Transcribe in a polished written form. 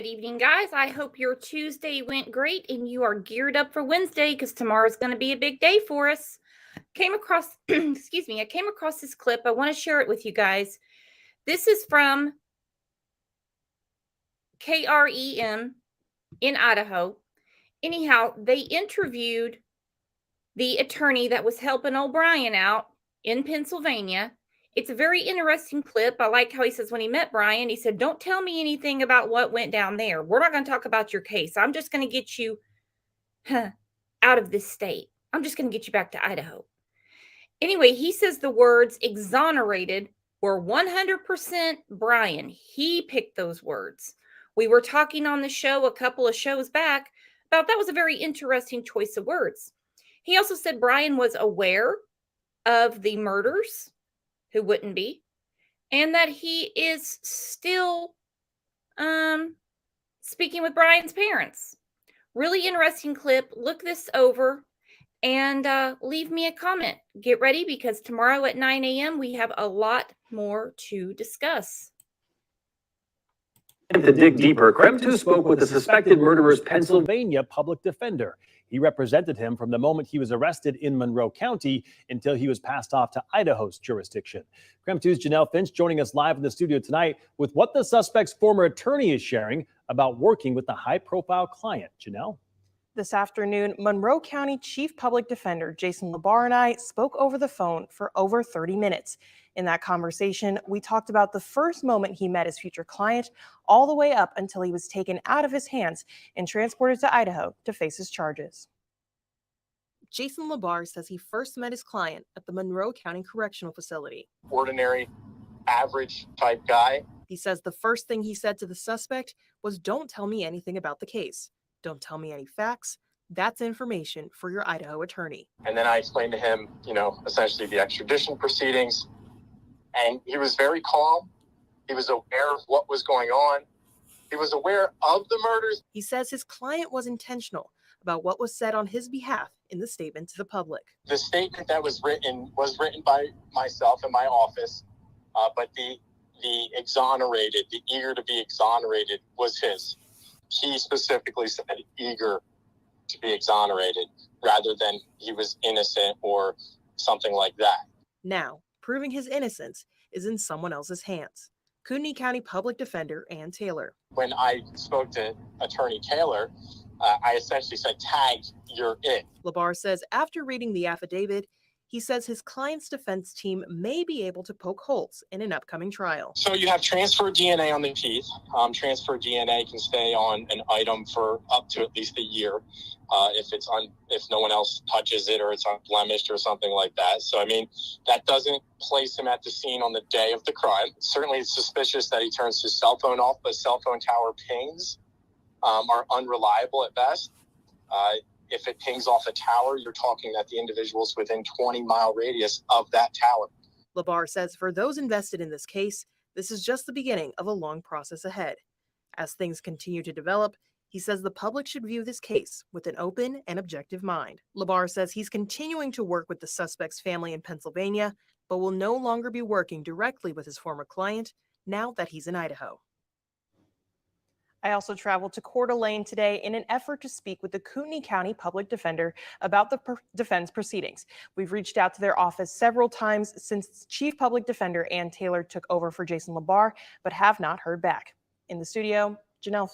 Good evening, guys. I hope your Tuesday went great and you are geared up for Wednesday because tomorrow's going to be a big day for us. Came across, excuse me, I came across this clip. I want to share it with you guys. This is from KREM in Idaho. Anyhow, they interviewed the attorney that was helping O'Brien out in Pennsylvania. It's a very interesting clip. I like how he says when he met Brian, he said, "Don't tell me anything about what went down there. We're not going to talk about your case. I'm just going to get you out of this state. I'm just going to get you back to Idaho." Anyway, he says the words exonerated were 100% Brian. He picked those words. We were talking on the show a couple of shows back about that was a very interesting choice of words. He also said Brian was aware of the murders. Who wouldn't be? And that he is still speaking with Brian's parents. Really interesting clip. Look this over and leave me a comment. Get ready because tomorrow at 9 a.m. we have a lot more to discuss. To dig deeper, KREM 2 spoke with the suspected murderer's Pennsylvania public defender. He represented him from the moment he was arrested in Monroe County until he was passed off to Idaho's jurisdiction. KREM 2's Janelle Finch joining us live in the studio tonight with what the suspect's former attorney is sharing about working with the high-profile client. Janelle? This afternoon, Monroe County Chief Public Defender Jason LaBar and I spoke over the phone for over 30 minutes. In that conversation, we talked about the first moment he met his future client, all the way up until he was taken out of his hands and transported to Idaho to face his charges. Jason LaBar says he first met his client at the Monroe County Correctional Facility. Ordinary, average type guy. He says the first thing he said to the suspect was, "Don't tell me anything about the case. Don't tell me any facts. That's information for your Idaho attorney." And then I explained to him, essentially the extradition proceedings. And he was very calm. He was aware of what was going on. He was aware of the murders. He says his client was intentional about what was said on his behalf in the statement to the public. The statement that was written by myself in my office, but the exonerated, the eager to be exonerated was his. He specifically said eager to be exonerated rather than he was innocent or something like that. Now, proving his innocence is in someone else's hands. Kootenai County Public Defender Ann Taylor. When I spoke to Attorney Taylor, I essentially said, "Tag, you're it." LaBar says after reading the affidavit, he says his client's defense team may be able to poke holes in an upcoming trial. So you have transfer DNA on the teeth. Transfer DNA can stay on an item for up to at least a year if no one else touches it or it's unblemished or something like that. So, that doesn't place him at the scene on the day of the crime. Certainly it's suspicious that he turns his cell phone off, but cell phone tower pings are unreliable at best. If it pings off a tower, you're talking that the individual's within 20-mile radius of that tower. LaBar says for those invested in this case, this is just the beginning of a long process ahead. As things continue to develop, he says the public should view this case with an open and objective mind. LaBar says he's continuing to work with the suspect's family in Pennsylvania, but will no longer be working directly with his former client now that he's in Idaho. I also traveled to Coeur d'Alene today in an effort to speak with the Kootenai County Public Defender about the defense proceedings. We've reached out to their office several times since Chief Public Defender Ann Taylor took over for Jason LaBar, but have not heard back. In the studio, Janelle Finch.